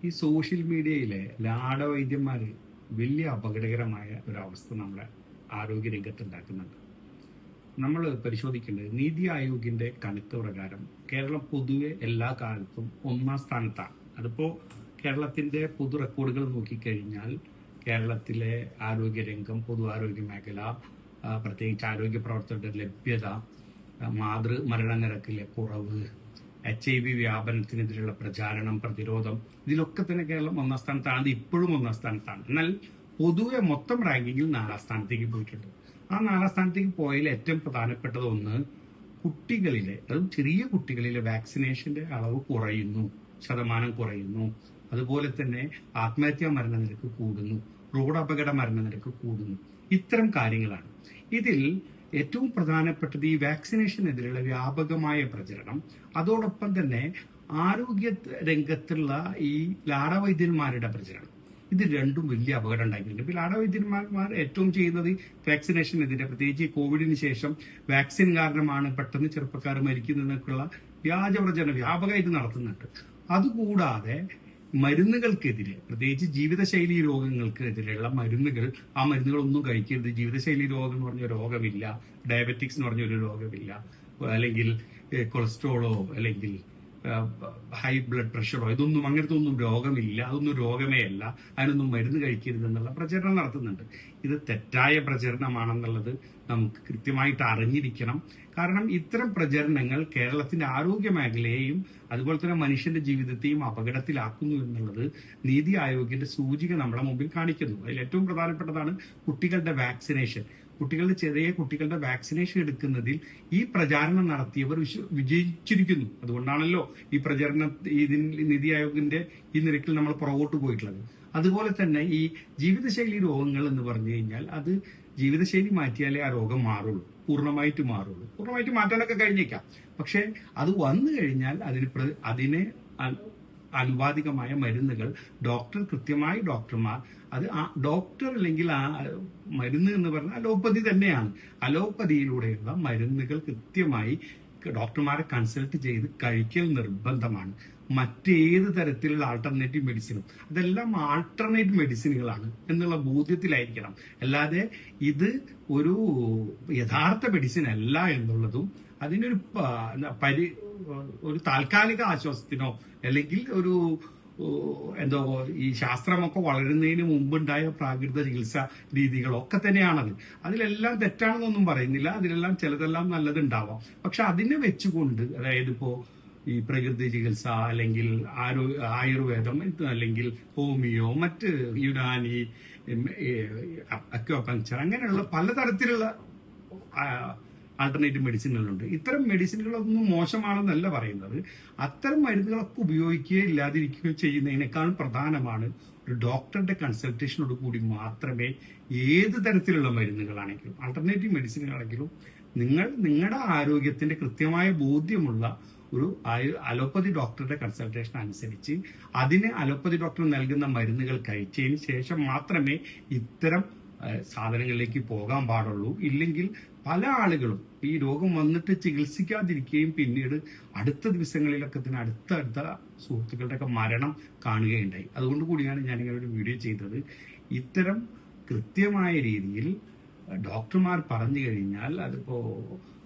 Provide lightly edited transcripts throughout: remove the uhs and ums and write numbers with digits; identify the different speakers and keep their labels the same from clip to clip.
Speaker 1: ഈ സോഷ്യൽ മീഡിയയിലെ ലാടവൈദ്യന്മാർ വലിയ അപകടകരമായ ഒരവസ്ഥ നമ്മുടെ ആരോഗ്യ രംഗത്ത് ഉണ്ടാക്കുന്നുണ്ട്. നമ്മൾ പരിശോധിക്കേണ്ടത് നീതി ആയോഗിന്റെ കണക്ക് പ്രകാരം കേരളം പൊതുവെ എല്ലാ കാലത്തും ഒന്നാം സ്ഥാനത്താണ്. അതിപ്പോ കേരളത്തിന്റെ പൊതു റെക്കോർഡുകൾ നോക്കിക്കഴിഞ്ഞാൽ കേരളത്തിലെ ആരോഗ്യരംഗം, പൊതു ആരോഗ്യ മേഖല, പ്രത്യേകിച്ച് ആരോഗ്യ പ്രവർത്തകരുടെ ലഭ്യത, മരണനിരക്കിലെ കുറവ്, HIV വ്യാപനത്തിനെതിരെയുള്ള പ്രചാരണം, പ്രതിരോധം, ഇതിലൊക്കെ തന്നെ കേരളം ഒന്നാം സ്ഥാനത്താണ്. ഇപ്പോഴും ഒന്നാം സ്ഥാനത്താണ്. എന്നാൽ പൊതുവെ മൊത്തം റാങ്കിങ്ങിൽ 4ാം സ്ഥാനത്തേക്ക് പോയിട്ടുണ്ട്. ആ 4ാം സ്ഥാനത്തേക്ക് പോയതിൽ ഏറ്റവും പ്രധാനപ്പെട്ടത് ഒന്ന്, കുട്ടികളിലെ, അതും ചെറിയ കുട്ടികളിലെ വാക്സിനേഷന്റെ അളവ് കുറയുന്നു, ശതമാനം കുറയുന്നു. അതുപോലെ തന്നെ ആത്മഹത്യാ മരണനിരക്ക് കൂടുന്നു, റോഡ് അപകട മരണനിരക്ക് കൂടുന്നു. ഇത്തരം കാര്യങ്ങളാണ്. ഇതിൽ ഏറ്റവും പ്രധാനപ്പെട്ടത് ഈ വാക്സിനേഷനെതിരെയുള്ള വ്യാപകമായ പ്രചരണം, അതോടൊപ്പം തന്നെ ആരോഗ്യ രംഗത്തുള്ള ഈ ലാടവൈദ്യന്മാരുടെ പ്രചരണം. ഇത് രണ്ടും വലിയ അപകടം ഉണ്ടാക്കിയിട്ടുണ്ട്. ഇപ്പൊ ലാടവൈദ്യന്മാർ ഏറ്റവും ചെയ്യുന്നത് വാക്സിനേഷനെതിരെ, പ്രത്യേകിച്ച് കോവിഡിന് ശേഷം വാക്സിൻ കാരണമാണ് പെട്ടെന്ന് ചെറുപ്പക്കാർ മരിക്കുന്നതെന്നൊക്കെയുള്ള വ്യാജ പ്രചരണം വ്യാപകമായിട്ട് നടത്തുന്നുണ്ട്. അതുകൂടാതെ മരുന്നുകൾക്കെതിരെ, പ്രത്യേകിച്ച് ജീവിതശൈലി രോഗങ്ങൾക്കെതിരെയുള്ള മരുന്നുകൾ, ആ മരുന്നുകളൊന്നും കഴിക്കരുത്, ജീവിതശൈലി രോഗം എന്ന് പറഞ്ഞ രോഗമില്ല, ഡയബറ്റിക്സ് എന്ന് പറഞ്ഞ ഒരു രോഗമില്ല, അല്ലെങ്കിൽ കൊളസ്ട്രോളോ അല്ലെങ്കിൽ ഹൈ ബ്ലഡ് പ്രഷറോ, ഇതൊന്നും അങ്ങനത്തെ ഒന്നും രോഗമില്ല, അതൊന്നും രോഗമേ അല്ല, അതിനൊന്നും മരുന്ന് കഴിക്കരുത് എന്നുള്ള പ്രചരണം നടത്തുന്നുണ്ട്. ഇത് തെറ്റായ പ്രചരണമാണെന്നുള്ളത് നമുക്ക് കൃത്യമായിട്ട് അറിഞ്ഞിരിക്കണം. കാരണം ഇത്തരം പ്രചരണങ്ങൾ കേരളത്തിന്റെ ആരോഗ്യ മേഖലയെയും അതുപോലെ തന്നെ മനുഷ്യന്റെ ജീവിതത്തെയും അപകടത്തിലാക്കുന്നു എന്നുള്ളത് നീതി ആയോഗിന്റെ സൂചിക നമ്മുടെ മുമ്പിൽ കാണിക്കുന്നു. അതിൽ ഏറ്റവും പ്രധാനപ്പെട്ടതാണ് കുട്ടികളുടെ വാക്സിനേഷൻ. ചെറിയ കുട്ടികളുടെ വാക്സിനേഷൻ എടുക്കുന്നതിൽ ഈ പ്രചാരണം നടത്തിയവർ വിജയിച്ചിരിക്കുന്നു. അതുകൊണ്ടാണല്ലോ ഈ പ്രചരണം, നീതി ആയോഗിന്റെ ഈ നിരക്കിൽ നമ്മൾ പുറകോട്ട് പോയിട്ടുള്ളത്. അതുപോലെ തന്നെ ഈ ജീവിതശൈലി രോഗങ്ങൾ എന്ന് പറഞ്ഞു കഴിഞ്ഞാൽ അത് ജീവിതശൈലി മാറ്റിയാലേ ആ രോഗം മാറുള്ളൂ, പൂർണ്ണമായിട്ട് മാറ്റാനൊക്കെ കഴിഞ്ഞേക്കാം. പക്ഷെ അത് വന്നു കഴിഞ്ഞാൽ അതിന് അനുപാതികമായ മരുന്നുകൾ ഡോക്ടർമാർ, അത് ഡോക്ടർ അല്ലെങ്കിൽ ആ മരുന്ന് എന്ന് പറഞ്ഞാൽ അലോപ്പതി തന്നെയാണ്. അലോപ്പതിയിലൂടെയുള്ള മരുന്നുകൾ കൃത്യമായി ഡോക്ടർമാരെ കൺസൾട്ട് ചെയ്ത് കഴിക്കൽ നിർബന്ധമാണ്. മറ്റേത് തരത്തിലുള്ള ആൾട്ടർനേറ്റീവ് മെഡിസിനും അതെല്ലാം ആൾട്ടർനേറ്റീവ് മെഡിസിനുകളാണ് എന്നുള്ള ബോധ്യത്തിലായിരിക്കണം. അല്ലാതെ ഇത് ഒരു യഥാർത്ഥ മെഡിസിൻ അല്ല എന്നുള്ളതും അതിനൊരു ഒരു താൽക്കാലിക ആശ്വാസത്തിനോ അല്ലെങ്കിൽ ഒരു ഈ ശാസ്ത്രമൊക്കെ വളരുന്നതിന് മുമ്പുണ്ടായ പ്രാകൃത ചികിത്സാ രീതികളൊക്കെ തന്നെയാണത്. അതിലെല്ലാം തെറ്റാണെന്നൊന്നും പറയുന്നില്ല, അതിലെല്ലാം ചിലതെല്ലാം നല്ലതുണ്ടാവാം. പക്ഷെ അതിനെ വെച്ചുകൊണ്ട്, അതായത് ഇപ്പോ ഈ പ്രകൃതി ചികിത്സ അല്ലെങ്കിൽ ആയുർവേദം അല്ലെങ്കിൽ ഹോമിയോ, മറ്റ് യുനാനി, അക്വാപങ്ചർ, അങ്ങനെയുള്ള പലതരത്തിലുള്ള ആൾട്ടർനേറ്റീവ് മെഡിസിനുകളുണ്ട്. ഇത്തരം മെഡിസിനുകളൊന്നും മോശമാണെന്നല്ല പറയുന്നത്. അത്തരം മരുന്നുകളൊക്കെ ഉപയോഗിക്കുകയോ ഇല്ലാതിരിക്കുകയോ ചെയ്യുന്നതിനേക്കാൾ പ്രധാനമാണ് ഒരു ഡോക്ടറുടെ കൺസൾട്ടേഷനോട് കൂടി മാത്രമേ ഏത് തരത്തിലുള്ള മരുന്നുകളാണെങ്കിലും ആൾട്ടർനേറ്റീവ് മെഡിസിനുകളാണെങ്കിലും നിങ്ങളുടെ ആരോഗ്യത്തിന്റെ കൃത്യമായ ബോധ്യമുള്ള ഒരു അലോപ്പതി ഡോക്ടറുടെ കൺസൾട്ടേഷൻ അനുസരിച്ച് അതിന് അലോപ്പതി ഡോക്ടർ നൽകുന്ന മരുന്നുകൾ കഴിച്ചതിന് ശേഷം മാത്രമേ ഇത്തരം സാധനങ്ങളിലേക്ക് പോകാൻ പാടുള്ളൂ. ഇല്ലെങ്കിൽ പല ആളുകളും ഈ രോഗം വന്നിട്ട് ചികിത്സിക്കാതിരിക്കുകയും പിന്നീട് അടുത്ത ദിവസങ്ങളിലൊക്കെ തന്നെ അടുത്ത സുഹൃത്തുക്കളുടെ ഒക്കെ മരണം കാണുകയുണ്ടായി. അതുകൊണ്ട് കൂടിയാണ് ഞാനിങ്ങനെ ഒരു വീഡിയോ ചെയ്തത്. ഇത്തരം കൃത്യമായ രീതിയിൽ ഡോക്ടർമാർ പറഞ്ഞു കഴിഞ്ഞാൽ, അതിപ്പോ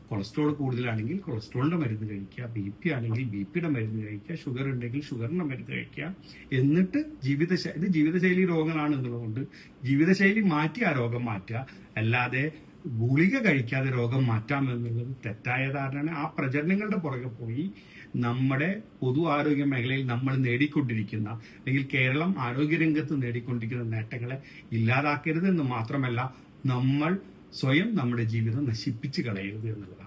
Speaker 1: കൊളസ്ട്രോൾ കൂടുതലാണെങ്കിൽ കൊളസ്ട്രോളിന്റെ മരുന്ന് കഴിക്കുക, BP ആണെങ്കിൽ BPയുടെ മരുന്ന് കഴിക്കുക, ഷുഗർ ഉണ്ടെങ്കിൽ ഷുഗറിന്റെ മരുന്ന് കഴിക്കുക. എന്നിട്ട് ഇത് ജീവിതശൈലി രോഗങ്ങളാണ് എന്നുള്ളതുകൊണ്ട് ജീവിതശൈലി മാറ്റി ആ രോഗം മാറ്റുക, അല്ലാതെ ഗുളിക കഴിക്കാതെ രോഗം മാറ്റാം എന്നുള്ളത് തെറ്റായ ധാരണയാണ്. ആ പ്രചരണങ്ങളുടെ പുറകെ പോയി നമ്മുടെ പൊതു ആരോഗ്യ മേഖലയിൽ നമ്മൾ നേടിക്കൊണ്ടിരിക്കുന്ന, അല്ലെങ്കിൽ കേരളം ആരോഗ്യരംഗത്ത് നേടിക്കൊണ്ടിരിക്കുന്ന നേട്ടങ്ങളെ ഇല്ലാതാക്കരുത് എന്ന് മാത്രമല്ല, നമ്മൾ സ്വയം നമ്മുടെ ജീവിതം നശിപ്പിച്ച് കളയരുത് എന്നുള്ളതാണ്.